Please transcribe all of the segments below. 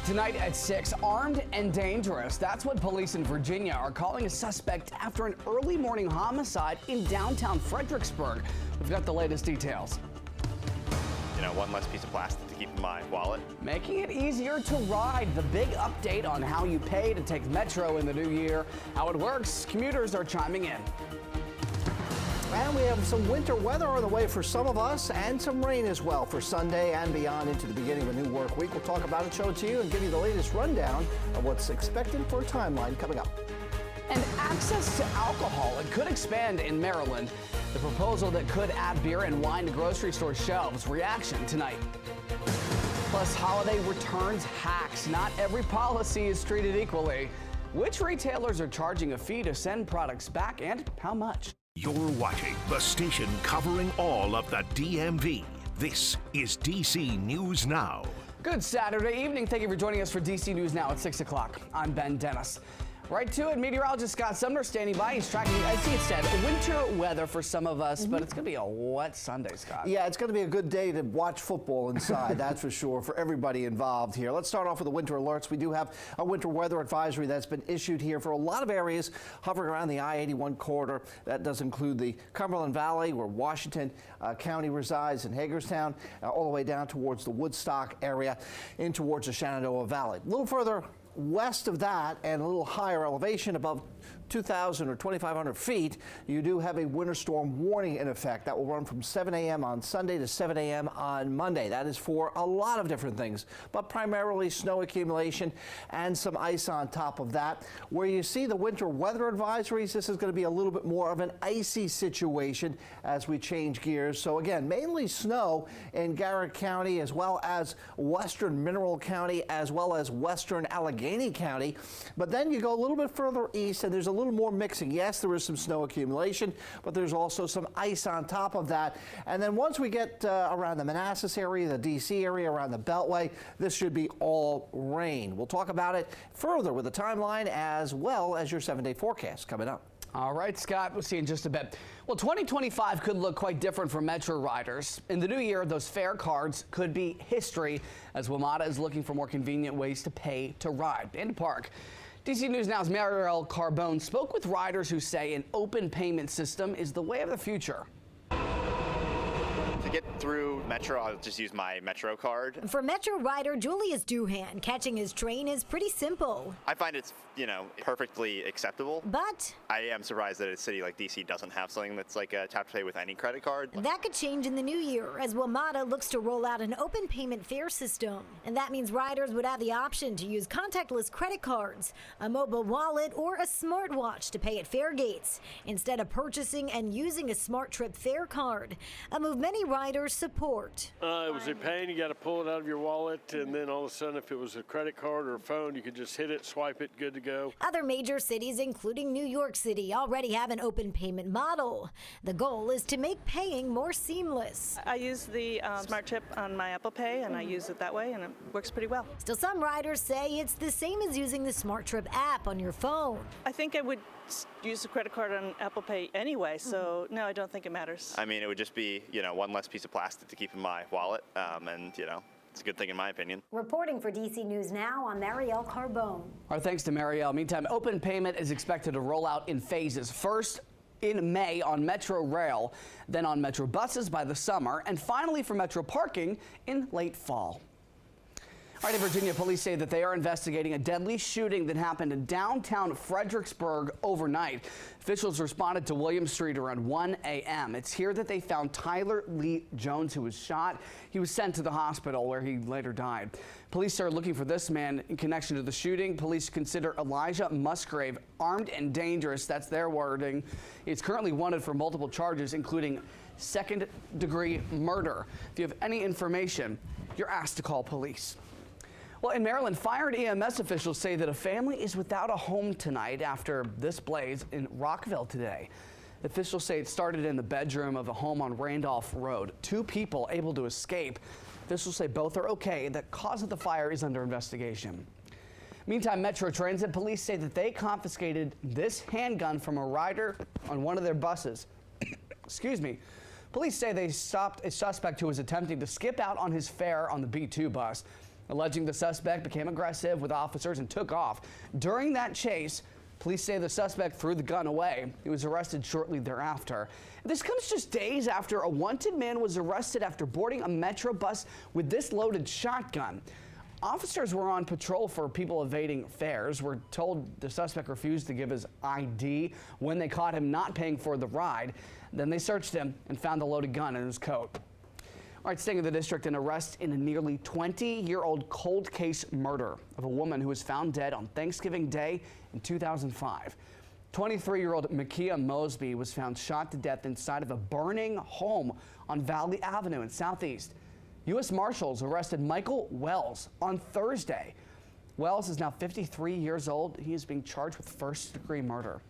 Tonight at 6, armed and dangerous. That's what police in Virginia are calling a suspect after an early morning homicide in downtown Fredericksburg. We've got the latest details. One less piece of plastic to keep in my wallet. Making it easier to ride. The big update on how you pay to take Metro in the new year. How it works, commuters are chiming in. And we have some winter weather on the way for some of us and some rain as well for Sunday and beyond into the beginning of a new work week. We'll talk about it, show it to you, and give you the latest rundown of what's expected for a timeline coming up. And access to alcohol, it could expand in Maryland. The proposal that could add beer and wine to grocery store shelves. Reaction tonight. Plus, holiday returns hacks. Not every policy is treated equally. Which retailers are charging a fee to send products back and how much? You're watching the station covering all of the DMV. This is DC News Now. Good Saturday evening. Thank you for joining us for DC News Now at 6 o'clock. I'm Ben Dennis. Right to it, meteorologist Scott Sumner standing by. He's tracking, as he said, winter weather for some of us, but it's going to be a wet Sunday, Scott. Yeah, it's going to be a good day to watch football inside, that's for sure, for everybody involved here. Let's start off with the winter alerts. We do have a winter weather advisory that's been issued here for a lot of areas hovering around the I-81 corridor. That does include the Cumberland Valley, where Washington County resides, in Hagerstown, all the way down towards the Woodstock area, in towards the Shenandoah Valley. A little further west of that and a little higher elevation, above 2,000 or 2,500 feet, you do have a winter storm warning in effect that will run from 7 a.m. on Sunday to 7 a.m. on Monday. That is for a lot of different things, but primarily snow accumulation and some ice on top of that. Where you see the winter weather advisories, this is going to be a little bit more of an icy situation as we change gears. So again, mainly snow in Garrett County, as well as western Mineral County, as well as western Allegheny County. But then you go a little bit further east and there's a little more mixing. Yes, there is some snow accumulation, but there's also some ice on top of that. And then once we get around the Manassas area, the D.C. area, around the Beltway, this should be all rain. We'll talk about it further with a timeline as well as your 7-day forecast coming up. All right, Scott, we'll see you in just a bit. Well, 2025 could look quite different for Metro riders. In the new year, those fare cards could be history, as WMATA is looking for more convenient ways to pay to ride and to park. DC News Now's Mariel Carbone spoke with riders who say an open payment system is the way of the future. To get through Metro, I'll just use my Metro card. For Metro rider Julius Duhan, catching his train is pretty simple. I find it's, perfectly acceptable. But I am surprised that a city like DC doesn't have something that's like a tap to pay with any credit card. that could change in the new year as WMATA looks to roll out an open payment fare system. And that means riders would have the option to use contactless credit cards, a mobile wallet, or a smartwatch to pay at fare gates, instead of purchasing and using a Smart Trip fare card, a move many riders support. It was a pain. You got to pull it out of your wallet, and then all of a sudden, if it was a credit card or a phone, you could just hit it, swipe it, good to go. Other major cities, including New York City, already have an open payment model. The goal is to make paying more seamless. I use the Smart Chip on my Apple Pay, and I use it that way, and it works pretty well. Still, some riders say it's the same as using the Smart Trip app on your phone. I think I would use the credit card on Apple Pay anyway, so no, I don't think it matters. I mean, it would just be, one less piece of plastic to keep in my wallet, and, it's a good thing in my opinion. Reporting for DC News Now, I'm Mariel Carbone. Our thanks to Mariel. Meantime, open payment is expected to roll out in phases. First in May on Metro Rail, then on Metro buses by the summer, and finally for Metro parking in late fall. All right, in Virginia, police say that they are investigating a deadly shooting that happened in downtown Fredericksburg overnight. Officials responded to William Street around 1 a.m. It's here that they found Tyler Lee Jones, who was shot. He was sent to the hospital where he later died. Police are looking for this man in connection to the shooting. Police consider Elijah Musgrave armed and dangerous. That's their wording. He's currently wanted for multiple charges, including second-degree murder. If you have any information, you're asked to call police. Well, in Maryland, fire and EMS officials say that a family is without a home tonight after this blaze in Rockville today. Officials say it started in the bedroom of a home on Randolph Road. 2 people able to escape. Officials say both are okay. The cause of the fire is under investigation. Meantime, Metro Transit police say that they confiscated this handgun from a rider on one of their buses. Excuse me. Police say they stopped a suspect who was attempting to skip out on his fare on the B2 bus. alleging the suspect became aggressive with officers and took off. During that chase, police say the suspect threw the gun away. He was arrested shortly thereafter. This comes just days after a wanted man was arrested after boarding a Metro bus with this loaded shotgun. Officers were on patrol for people evading fares. We're told the suspect refused to give his ID when they caught him not paying for the ride. Then they searched him and found the loaded gun in his coat. All right, staying in the district, an arrest in a nearly 20-year-old cold case murder of a woman who was found dead on Thanksgiving Day in 2005. 23-year-old Makia Mosby was found shot to death inside of a burning home on Valley Avenue in Southeast. U.S. Marshals arrested Michael Wells on Thursday. Wells is now 53 years old. He is being charged with first-degree murder.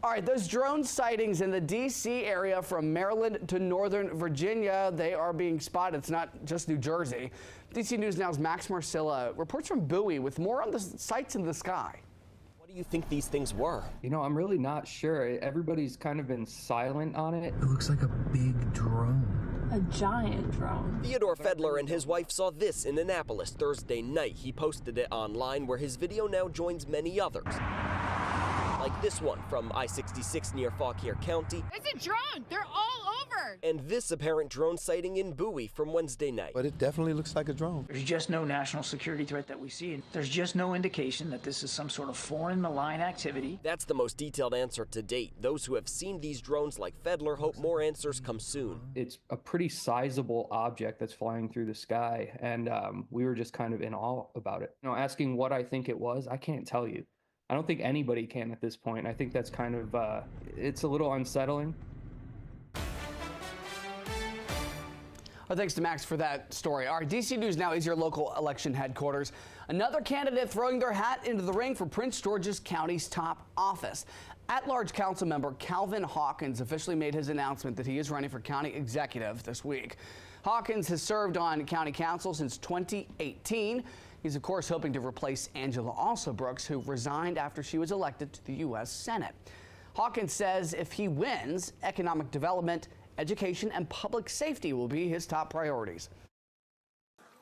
All right, those drone sightings in the D.C. area from Maryland to Northern Virginia, they are being spotted. It's not just New Jersey. D.C. News Now's Max Marcilla reports from Bowie with more on the sights in the sky. What do you think these things were? You know, I'm really not sure. Everybody's kind of been silent on it. It looks like a big drone. A giant drone. Theodore Fedler and his wife saw this in Annapolis Thursday night. He posted it online where his video now joins many others. Like this one from I-66 near Fauquier County. It's a drone! They're all over! And this apparent drone sighting in Bowie from Wednesday night. But it definitely looks like a drone. There's just no national security threat that we see. And there's just no indication that this is some sort of foreign malign activity. That's the most detailed answer to date. Those who have seen these drones like Fedler hope more answers come soon. It's a pretty sizable object that's flying through the sky, and we were just kind of in awe about it. You know, asking what I think it was, I can't tell you. I don't think anybody can at this point. I think that's kind of, it's a little unsettling. Well, thanks to Max for that story. Our DC News Now is your local election headquarters. Another candidate throwing their hat into the ring for Prince George's County's top office. At-large council member Calvin Hawkins officially made his announcement that he is running for county executive this week. Hawkins has served on county council since 2018. He's, of course, hoping to replace Angela Alsobrooks, who resigned after she was elected to the U.S. Senate. Hawkins says if he wins, economic development, education, and public safety will be his top priorities.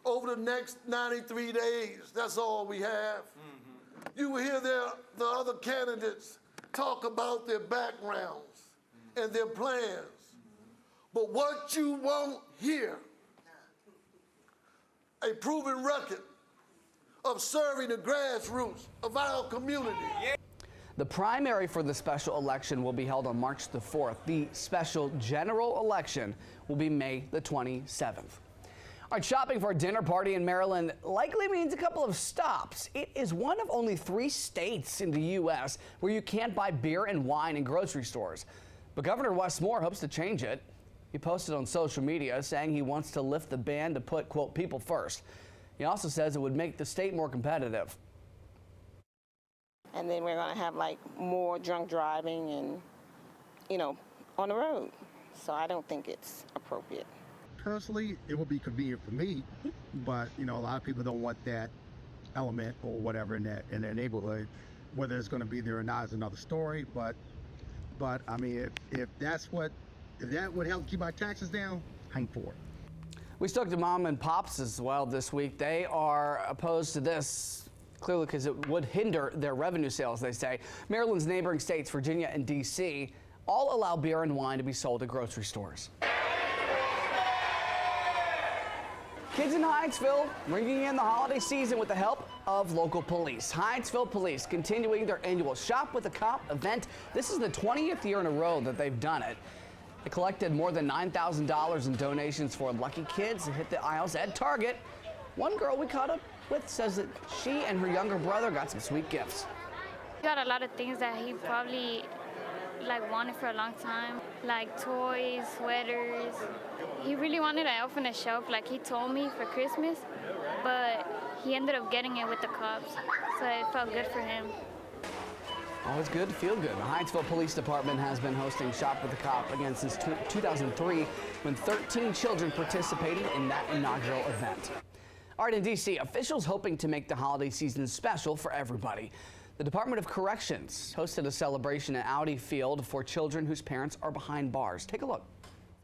Over the next 93 days, that's all we have. You will hear the other candidates talk about their backgrounds and their plans. But what you won't hear, a proven record of serving the grassroots of our community. The primary for the special election will be held on March the 4th. The special general election will be May the 27th. All right, shopping for a dinner party in Maryland likely means a couple of stops. It is one of only 3 states in the U.S. where you can't buy beer and wine in grocery stores. But Governor Wes Moore hopes to change it. He posted on social media saying he wants to lift the ban to put, quote, people first. He also says it would make the state more competitive. And then we're going to have like more drunk driving and, you know, on the road. So I don't think it's appropriate. Personally, it would be convenient for me, but you know, a lot of people don't want that element or whatever in their neighborhood. Whether it's going to be there or not is another story. But I mean, if that would help keep our taxes down, I'm for it. We spoke to mom and pops as well this week. They are opposed to this, clearly because it would hinder their revenue sales, they say. Maryland's neighboring states, Virginia and D.C., all allow beer and wine to be sold at grocery stores. Kids in Hyattsville ringing in the holiday season with the help of local police. Hyattsville Police continuing their annual Shop with a Cop event. This is the 20th year in a row that they've done it. They collected more than $9,000 in donations for lucky kids that hit the aisles at Target. One girl we caught up with says that she and her younger brother got some sweet gifts. He got a lot of things that he probably wanted for a long time, like toys, sweaters. He really wanted an elf on a shelf like he told me for Christmas, but he ended up getting it with the cops, so it felt good for him. Always good to feel good. The Hyattsville Police Department has been hosting Shop with a Cop again since 2003, when 13 children participated in that inaugural event. All right, in D.C., officials hoping to make the holiday season special for everybody. The Department of Corrections hosted a celebration at Audi Field for children whose parents are behind bars. Take a look.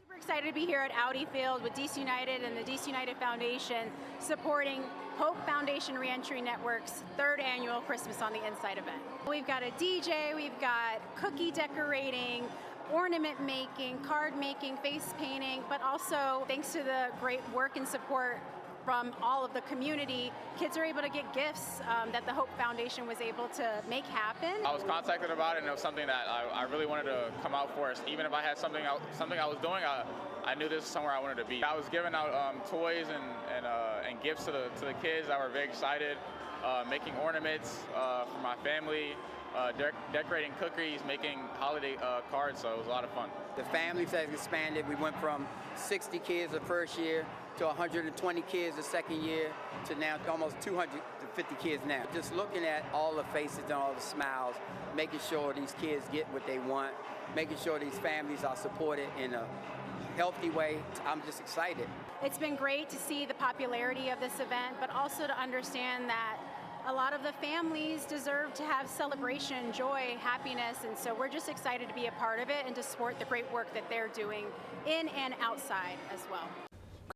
Super Excited to be here at Audi Field with DC United and the DC United Foundation supporting Hope Foundation Reentry Network's 3rd annual Christmas on the Inside event. We've got a DJ, we've got cookie decorating, ornament making, card making, face painting, but also thanks to the great work and support from all of the community, kids are able to get gifts that the Hope Foundation was able to make happen. I was contacted about it, and it was something that I really wanted to come out for. Even if I had something I was doing, I knew this was somewhere I wanted to be. I was giving out toys and gifts to the kids that were very excited, making ornaments for my family, decorating cookies, making holiday cards, so it was a lot of fun. The families has expanded. We went from 60 kids the first year to 120 kids the second year to now almost 250 kids now. Just looking at all the faces and all the smiles, making sure these kids get what they want, making sure these families are supported in a healthy way. I'm just excited. It's been great to see the popularity of this event, but also to understand that a lot of the families deserve to have celebration, joy, happiness, and so we're just excited to be a part of it and to support the great work that they're doing in and outside as well.